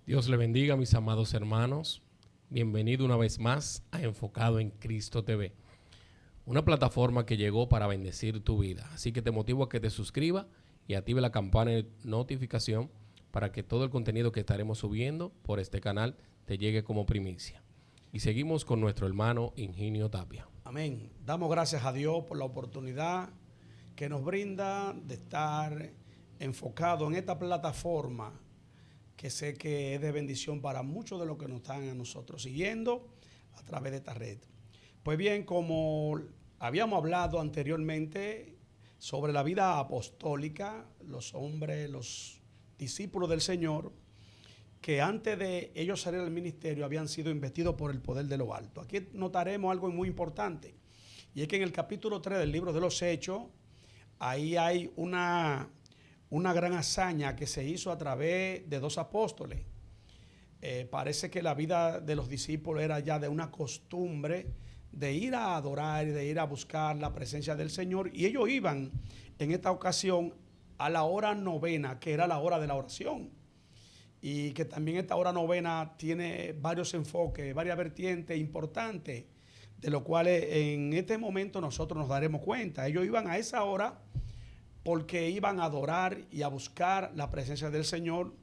Dios le bendiga, mis amados hermanos. Bienvenido una vez más a Enfocado en Cristo TV, una plataforma que llegó para bendecir tu vida. Así que te motivo a que te suscribas y active la campana de notificación para que todo el contenido que estaremos subiendo por este canal te llegue como primicia. Y seguimos con nuestro hermano Ingenio Tapia. Amén. Damos gracias a Dios por la oportunidad que nos brinda de estar enfocado en esta plataforma que sé que es de bendición para muchos de los que nos están a nosotros siguiendo a través de esta red. Pues bien, como habíamos hablado anteriormente sobre la vida apostólica, los hombres, los discípulos del Señor, que antes de ellos salir al ministerio habían sido investidos por el poder de lo alto. Aquí notaremos algo muy importante, y es que en el capítulo 3 del libro de los Hechos, ahí hay una gran hazaña que se hizo a través de dos apóstoles. Parece que la vida de los discípulos era ya de una costumbre de ir a adorar y de ir a buscar la presencia del Señor, y ellos iban en esta ocasión a la hora novena, que era la hora de la oración, y que también esta hora novena tiene varios enfoques, varias vertientes importantes, de lo cual en este momento nosotros nos daremos cuenta. Ellos iban a esa hora porque iban a adorar y a buscar la presencia del Señor.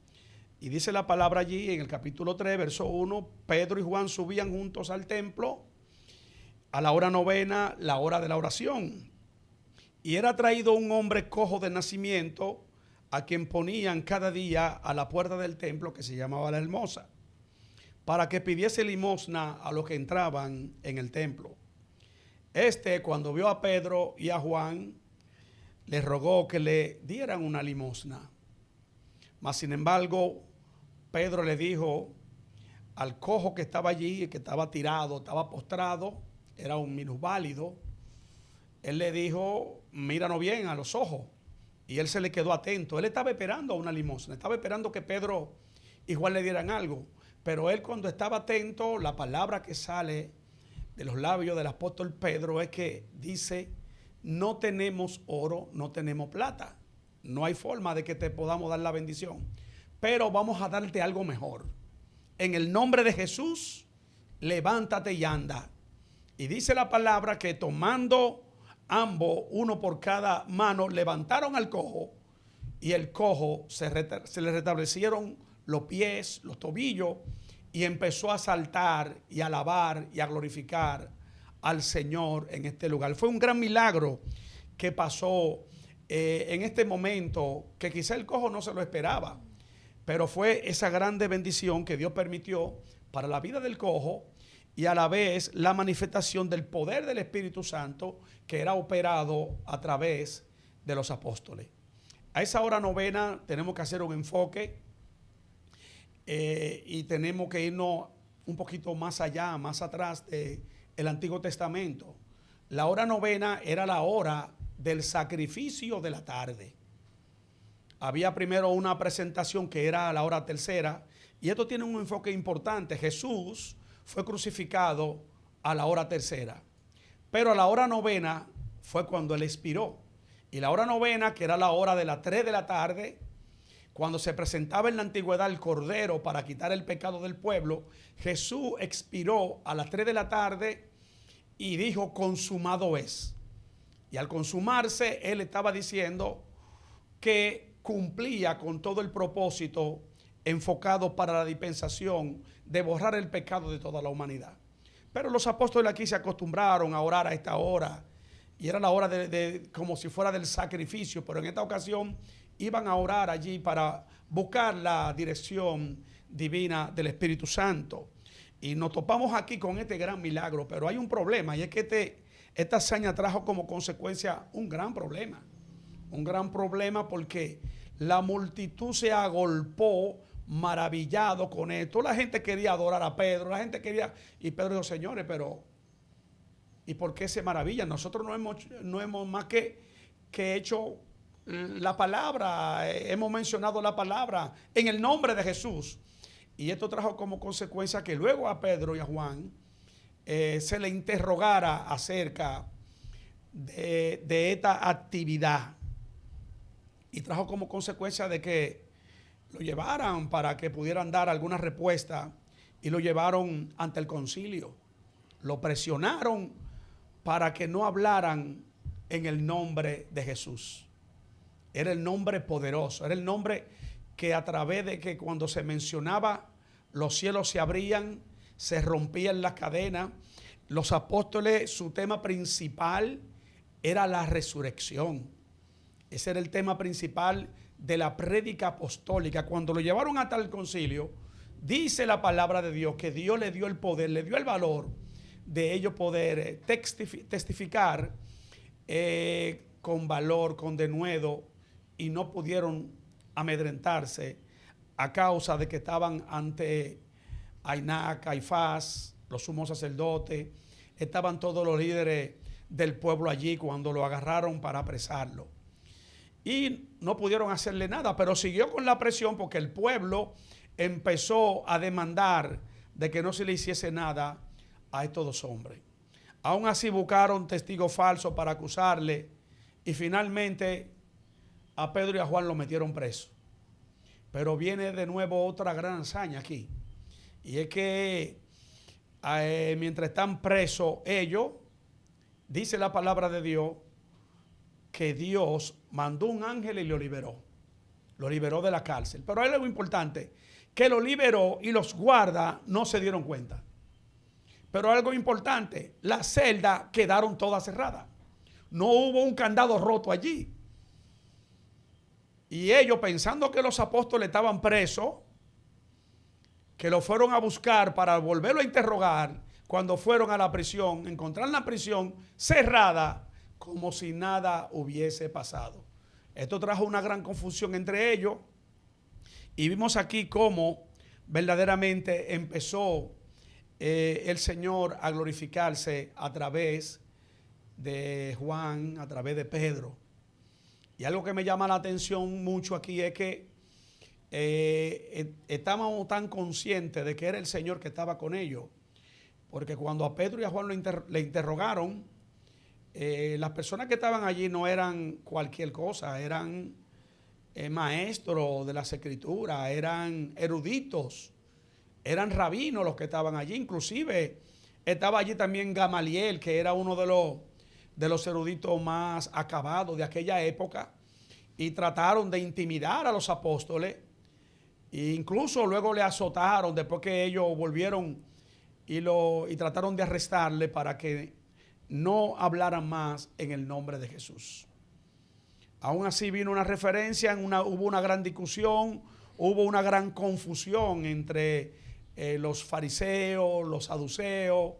Y dice la palabra allí en el capítulo 3, verso 1, Pedro y Juan subían juntos al templo a la hora novena, la hora de la oración. Y era traído un hombre cojo de nacimiento, a quien ponían cada día a la puerta del templo, que se llamaba La Hermosa, para que pidiese limosna a los que entraban en el templo. Cuando vio a Pedro y a Juan, les rogó que le dieran una limosna. Mas sin embargo, Pedro le dijo al cojo que estaba allí, que estaba tirado, estaba postrado, era un minusválido, él le dijo: míranos bien a los ojos. Y él se le quedó atento. Él estaba esperando a una limosna, estaba esperando que Pedro y Juan le dieran algo. Pero él, cuando estaba atento, la palabra que sale de los labios del apóstol Pedro es que dice: no tenemos oro, no tenemos plata, no hay forma de que te podamos dar la bendición, pero vamos a darte algo mejor. En el nombre de Jesús, levántate y anda. Y dice la palabra que tomando ambos, uno por cada mano, levantaron al cojo, y el cojo se le restablecieron los pies, los tobillos, y empezó a saltar y a alabar y a glorificar al Señor en este lugar. Fue un gran milagro que pasó en este momento, que quizá el cojo no se lo esperaba, pero fue esa grande bendición que Dios permitió para la vida del cojo, y a la vez la manifestación del poder del Espíritu Santo que era operado a través de los apóstoles. A esa hora novena tenemos que hacer un enfoque y tenemos que irnos un poquito más allá, más atrás del Antiguo Testamento. La hora novena era la hora del sacrificio de la tarde. Había primero una presentación que era a la hora tercera, y esto tiene un enfoque importante. Jesús fue crucificado a la hora tercera, pero a la hora novena fue cuando él expiró. Y la hora novena, que era la hora de las 3 de la tarde, cuando se presentaba en la antigüedad el Cordero para quitar el pecado del pueblo, Jesús expiró a las 3 de la tarde y dijo: consumado es. Y al consumarse, él estaba diciendo que cumplía con todo el propósito enfocado para la dispensación de borrar el pecado de toda la humanidad. Pero los apóstoles aquí se acostumbraron a orar a esta hora, y era la hora como si fuera del sacrificio, pero en esta ocasión iban a orar allí para buscar la dirección divina del Espíritu Santo. Y nos topamos aquí con este gran milagro, pero hay un problema, y es que esta hazaña trajo como consecuencia un gran problema porque la multitud se agolpó maravillado con esto. La gente quería adorar a Pedro, y Pedro dijo: señores, pero ¿y por qué se maravillan? Nosotros no hemos más que hecho la palabra, hemos mencionado la palabra en el nombre de Jesús. Y esto trajo como consecuencia que luego a Pedro y a Juan se le interrogara acerca de esta actividad, y trajo como consecuencia de que lo llevaran para que pudieran dar alguna respuesta y lo llevaron ante el concilio. Lo presionaron para que no hablaran en el nombre de Jesús. Era el nombre poderoso, era el nombre que a través de que cuando se mencionaba los cielos se abrían, se rompían las cadenas. Los apóstoles, su tema principal era la resurrección. Ese era el tema principal de la prédica apostólica. Cuando lo llevaron hasta el concilio, dice la palabra de Dios que Dios le dio el poder, le dio el valor de ellos poder testificar con valor, con denuedo, y no pudieron amedrentarse a causa de que estaban ante Ainac, Caifás, los sumos sacerdotes, estaban todos los líderes del pueblo allí cuando lo agarraron para apresarlo. Y no pudieron hacerle nada, pero siguió con la presión porque el pueblo empezó a demandar de que no se le hiciese nada a estos dos hombres. Aún así buscaron testigos falsos para acusarle y finalmente a Pedro y a Juan lo metieron preso. Pero viene de nuevo otra gran hazaña aquí. Y es que mientras están presos ellos, dice la palabra de Dios que Dios mandó un ángel y lo liberó de la cárcel. Pero hay algo importante, que lo liberó y los guardas no se dieron cuenta. Pero algo importante, las celdas quedaron todas cerradas. No hubo un candado roto allí. Y ellos, pensando que los apóstoles estaban presos, que lo fueron a buscar para volverlo a interrogar, cuando fueron a la prisión, encontraron la prisión cerrada, como si nada hubiese pasado. Esto trajo una gran confusión entre ellos y vimos aquí cómo verdaderamente empezó el Señor a glorificarse a través de Juan, a través de Pedro. Y algo que me llama la atención mucho aquí es que estábamos tan conscientes de que era el Señor que estaba con ellos, porque cuando a Pedro y a Juan le interrogaron, las personas que estaban allí no eran cualquier cosa, eran maestros de las escrituras, eran eruditos, eran rabinos los que estaban allí. Inclusive estaba allí también Gamaliel, que era uno de los eruditos más acabados de aquella época, y trataron de intimidar a los apóstoles, e incluso luego le azotaron después que ellos volvieron y trataron de arrestarle para que no hablaran más en el nombre de Jesús. Aún así vino una referencia, hubo una gran discusión, hubo una gran confusión entre los fariseos, los saduceos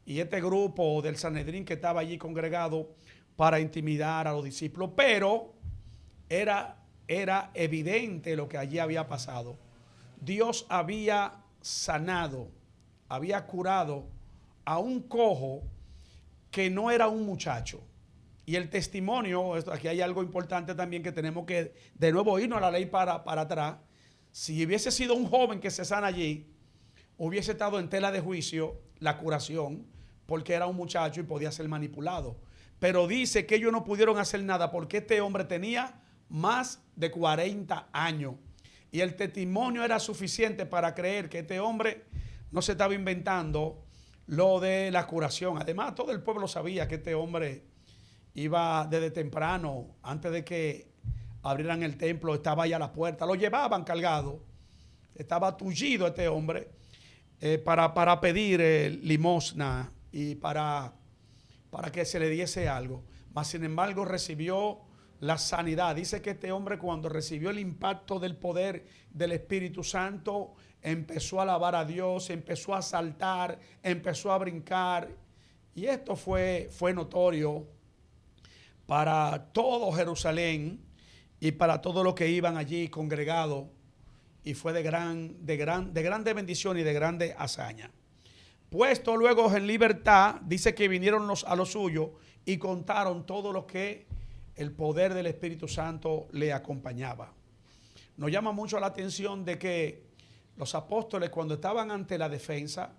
y este grupo del Sanedrín que estaba allí congregado para intimidar a los discípulos, pero era evidente lo que allí había pasado. Dios había sanado, había curado a un cojo que no era un muchacho. Y el testimonio, aquí hay algo importante también que tenemos que de nuevo irnos a la ley para atrás. Si hubiese sido un joven que se sana allí, hubiese estado en tela de juicio la curación, porque era un muchacho y podía ser manipulado. Pero dice que ellos no pudieron hacer nada porque este hombre tenía más de 40 años. Y el testimonio era suficiente para creer que este hombre no se estaba inventando lo de la curación. Además, todo el pueblo sabía que este hombre iba desde temprano, antes de que abrieran el templo, estaba ahí a la puerta. Lo llevaban cargado. Estaba tullido este hombre para pedir limosna y para que se le diese algo. Mas, sin embargo, recibió la sanidad. Dice que este hombre, cuando recibió el impacto del poder del Espíritu Santo, empezó a alabar a Dios, empezó a saltar, empezó a brincar. Y esto fue notorio para todo Jerusalén y para todos los que iban allí congregados. Y fue de grande bendición y de grande hazaña. Puesto luego en libertad, dice que vinieron a los suyos y contaron todo lo que el poder del Espíritu Santo le acompañaba. Nos llama mucho la atención de que los apóstoles, cuando estaban ante la defensa,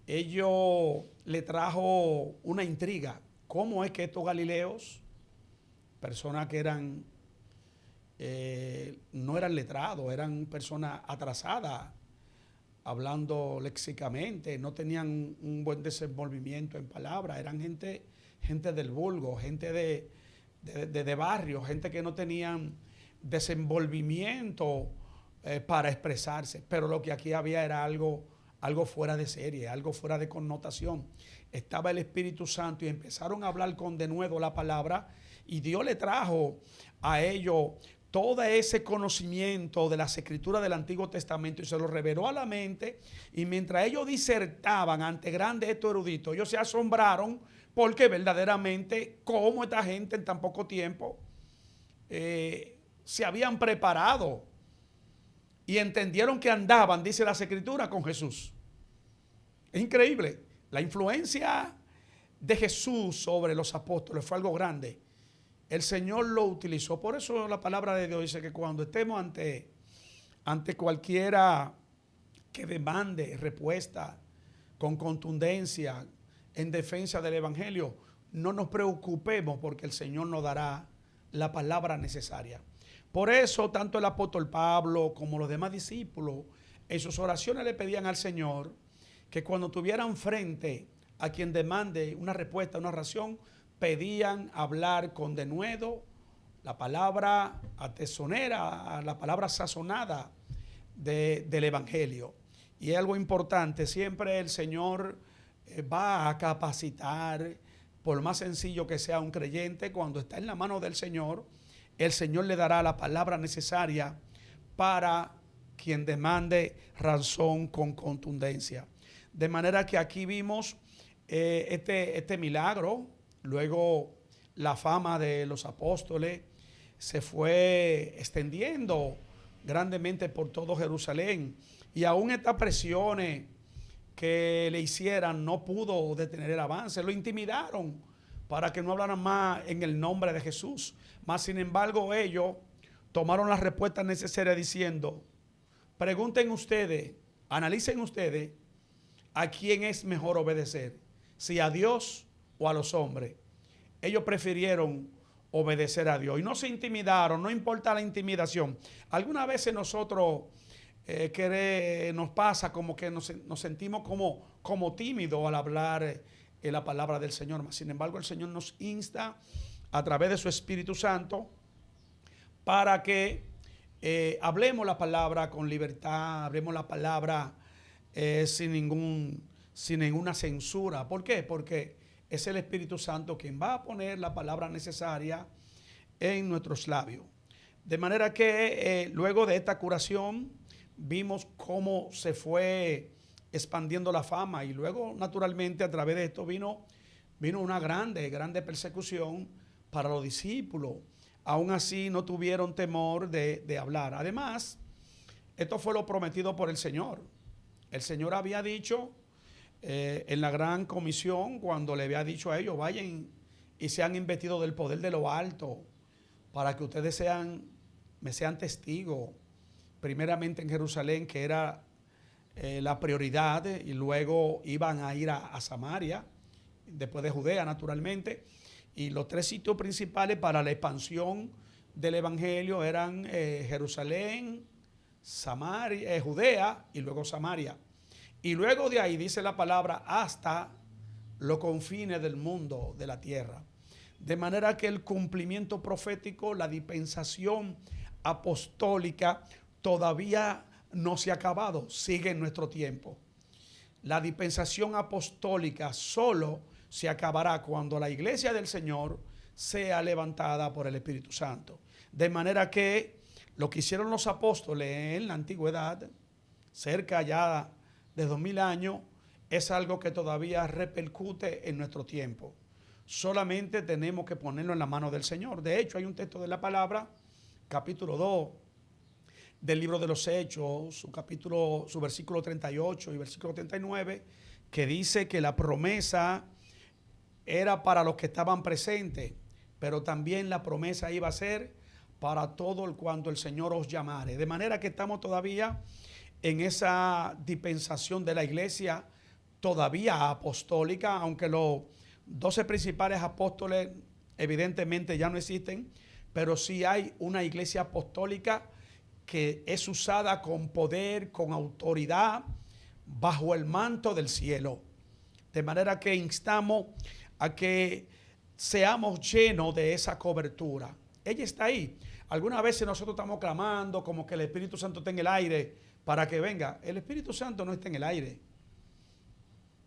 ellos le trajo una intriga. ¿Cómo es que estos galileos, personas que eran no eran letrados, eran personas atrasadas, hablando léxicamente, no tenían un buen desenvolvimiento en palabras, eran gente del vulgo, gente de barrio, gente que no tenían desenvolvimiento para expresarse, pero lo que aquí había era algo fuera de serie, algo fuera de connotación. Estaba el Espíritu Santo y empezaron a hablar con denuedo la palabra, y Dios le trajo a ellos todo ese conocimiento de las escrituras del Antiguo Testamento y se lo reveló a la mente. Y mientras ellos disertaban ante grandes estos eruditos, ellos se asombraron porque verdaderamente cómo esta gente en tan poco tiempo se habían preparado y entendieron que andaban, dice las escrituras, con Jesús. Es increíble. La influencia de Jesús sobre los apóstoles fue algo grande. El Señor lo utilizó. Por eso la palabra de Dios dice que cuando estemos ante cualquiera que demande respuesta con contundencia en defensa del Evangelio, no nos preocupemos porque el Señor nos dará la palabra necesaria. Por eso tanto el apóstol Pablo como los demás discípulos en sus oraciones le pedían al Señor que cuando tuvieran frente a quien demande una respuesta, una oración, pedían hablar con denuedo la palabra atesonera, la palabra sazonada del Evangelio. Y es algo importante, siempre el Señor va a capacitar, por más sencillo que sea un creyente, cuando está en la mano del Señor, el Señor le dará la palabra necesaria para quien demande razón con contundencia. De manera que aquí vimos este milagro. Luego la fama de los apóstoles se fue extendiendo grandemente por todo Jerusalén, y aún estas presiones que le hicieran no pudo detener el avance. Lo intimidaron para que no hablaran más en el nombre de Jesús. Mas sin embargo ellos tomaron las respuestas necesarias diciendo: pregunten ustedes, analicen ustedes a quién es mejor obedecer, si a Dios o a los hombres. Ellos prefirieron obedecer a Dios y no se intimidaron, no importa la intimidación. Algunas veces nosotros nos pasa como que nos sentimos como tímidos al hablar la palabra del Señor. Sin embargo, el Señor nos insta a través de su Espíritu Santo para que hablemos la palabra con libertad, hablemos la palabra sin ninguna censura. ¿Por qué? Porque es el Espíritu Santo quien va a poner la palabra necesaria en nuestros labios. De manera que luego de esta curación vimos cómo se fue expandiendo la fama, y luego naturalmente a través de esto vino una grande persecución para los discípulos. Aún así no tuvieron temor de hablar. Además, esto fue lo prometido por el Señor. El Señor había dicho en la gran comisión, cuando le había dicho a ellos: vayan y sean investidos del poder de lo alto, para que ustedes me sean testigos, primeramente en Jerusalén, que era la prioridad, y luego iban a ir a Samaria, después de Judea naturalmente. Y los tres sitios principales para la expansión del Evangelio eran Jerusalén, Samaria, Judea y luego Samaria. Y luego de ahí, dice la palabra, hasta los confines del mundo, de la tierra. De manera que el cumplimiento profético, la dispensación apostólica todavía no se ha acabado, sigue en nuestro tiempo. La dispensación apostólica solo se acabará cuando la iglesia del Señor sea levantada por el Espíritu Santo. De manera que lo que hicieron los apóstoles en la antigüedad, cerca ya de 2000 años, es algo que todavía repercute en nuestro tiempo. Solamente tenemos que ponerlo en la mano del Señor. De hecho, hay un texto de la palabra, capítulo 2 del libro de los Hechos, su versículo 38 y versículo 39, que dice que la promesa era para los que estaban presentes, pero también la promesa iba a ser para todo el cuanto el Señor os llamare. De manera que estamos todavía en esa dispensación de la iglesia todavía apostólica, aunque los 12 principales apóstoles evidentemente ya no existen, pero sí hay una iglesia apostólica que es usada con poder, con autoridad, bajo el manto del cielo. De manera que instamos a que seamos llenos de esa cobertura. Ella está ahí. Algunas veces nosotros estamos clamando como que el Espíritu Santo esté en el aire para que venga. El Espíritu Santo no está en el aire.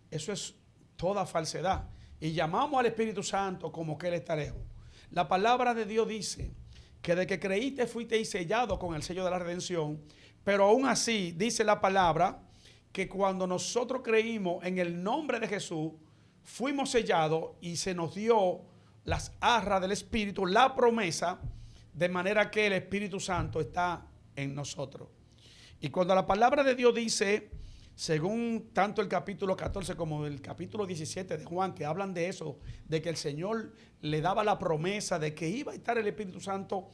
Eso es toda falsedad. Y llamamos al Espíritu Santo como que Él está lejos. La palabra de Dios dice que de que creíste fuiste sellado con el sello de la redención, pero aún así dice la palabra que cuando nosotros creímos en el nombre de Jesús, fuimos sellados y se nos dio las arras del Espíritu, la promesa, de manera que el Espíritu Santo está en nosotros. Y cuando la palabra de Dios dice, según tanto el capítulo 14 como el capítulo 17 de Juan, que hablan de eso, de que el Señor le daba la promesa de que iba a estar el Espíritu Santo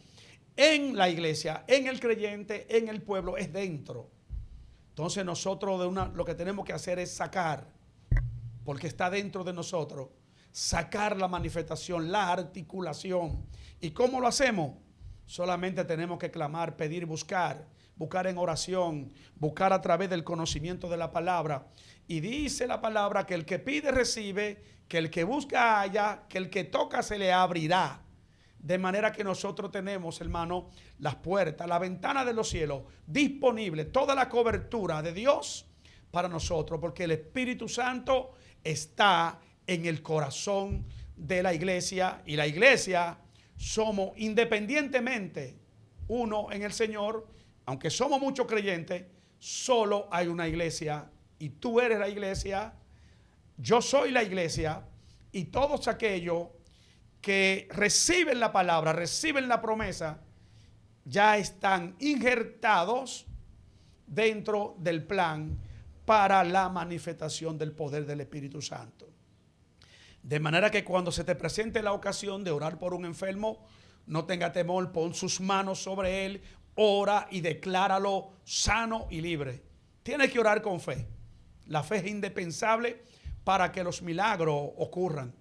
en la iglesia, en el creyente, en el pueblo, es dentro. Entonces nosotros lo que tenemos que hacer es sacar, porque está dentro de nosotros, sacar la manifestación, la articulación. ¿Y cómo lo hacemos? Solamente tenemos que clamar, pedir, buscar en oración, buscar a través del conocimiento de la palabra. Y dice la palabra que el que pide recibe, que el que busca halla, que el que toca se le abrirá. De manera que nosotros tenemos, hermano, las puertas, la ventana de los cielos disponible, toda la cobertura de Dios para nosotros, porque el Espíritu Santo está en el corazón de la iglesia, y la iglesia somos independientemente uno en el Señor. Aunque somos muchos creyentes, solo hay una iglesia, y tú eres la iglesia, yo soy la iglesia, y todos aquellos que reciben la palabra, reciben la promesa, ya están injertados dentro del plan para la manifestación del poder del Espíritu Santo. De manera que cuando se te presente la ocasión de orar por un enfermo, no tenga temor, pon sus manos sobre él, ora y decláralo sano y libre. Tienes que orar con fe. La fe es indispensable para que los milagros ocurran.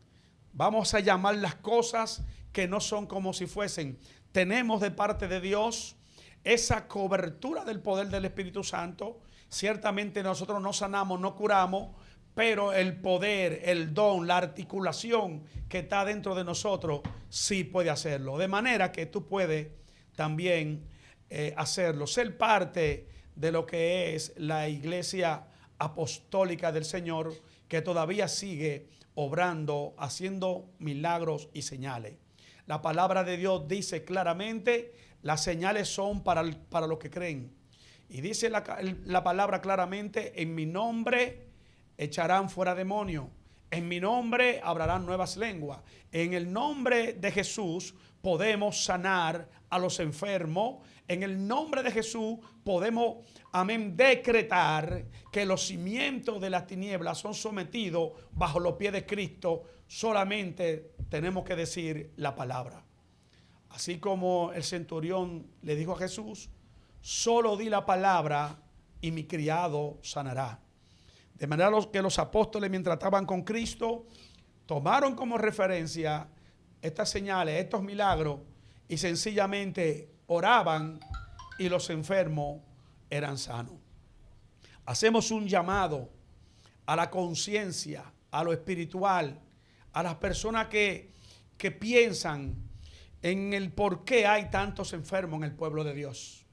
Vamos a llamar las cosas que no son como si fuesen. Tenemos de parte de Dios esa cobertura del poder del Espíritu Santo. Ciertamente nosotros no sanamos, no curamos, pero el poder, el don, la articulación que está dentro de nosotros sí puede hacerlo. De manera que tú puedes también hacerlo, ser parte de lo que es la iglesia apostólica del Señor, que todavía sigue obrando, haciendo milagros y señales. La palabra de Dios dice claramente, las señales son para los que creen. Y dice la palabra claramente, en mi nombre echarán fuera demonios, en mi nombre hablarán nuevas lenguas, en el nombre de Jesús podemos sanar a los enfermos, en el nombre de Jesús podemos, amén, decretar que los cimientos de las tinieblas son sometidos bajo los pies de Cristo. Solamente tenemos que decir la palabra. Así como el centurión le dijo a Jesús, solo di la palabra y mi criado sanará. De manera que los apóstoles, mientras estaban con Cristo, tomaron como referencia estas señales, estos milagros, y sencillamente oraban y los enfermos eran sanos. Hacemos un llamado a la conciencia, a lo espiritual, a las personas que piensan en el por qué hay tantos enfermos en el pueblo de Dios.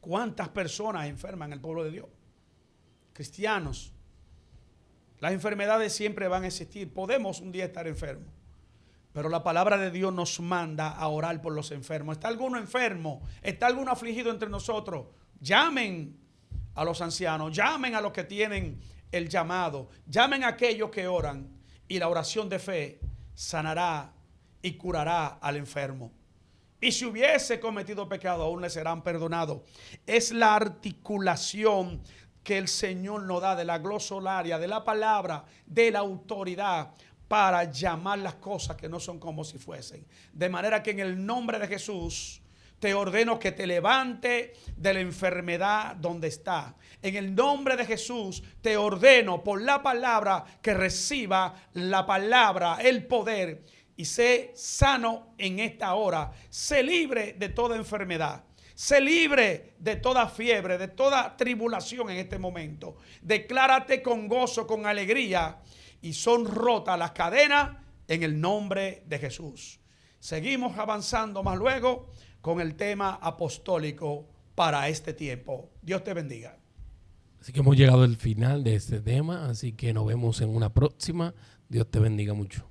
¿Cuántas personas enferman en el pueblo de Dios? Cristianos. Las enfermedades siempre van a existir. Podemos un día estar enfermos. Pero la palabra de Dios nos manda a orar por los enfermos. ¿Está alguno enfermo? ¿Está alguno afligido entre nosotros? Llamen a los ancianos, llamen a los que tienen el llamado, llamen a aquellos que oran, y la oración de fe sanará y curará al enfermo. Y si hubiese cometido pecado, aún le serán perdonados. Es la articulación que el Señor nos da de la glosolaria, de la palabra, de la autoridad, para llamar las cosas que no son como si fuesen. De manera que en el nombre de Jesús te ordeno que te levante de la enfermedad donde está. En el nombre de Jesús te ordeno por la palabra que reciba la palabra, el poder, y sé sano en esta hora. Sé libre de toda enfermedad. Sé libre de toda fiebre, de toda tribulación en este momento. Declárate con gozo, con alegría, y son rotas las cadenas en el nombre de Jesús. Seguimos avanzando más luego con el tema apostólico para este tiempo. Dios te bendiga. Así que hemos llegado al final de este tema, así que nos vemos en una próxima. Dios te bendiga mucho.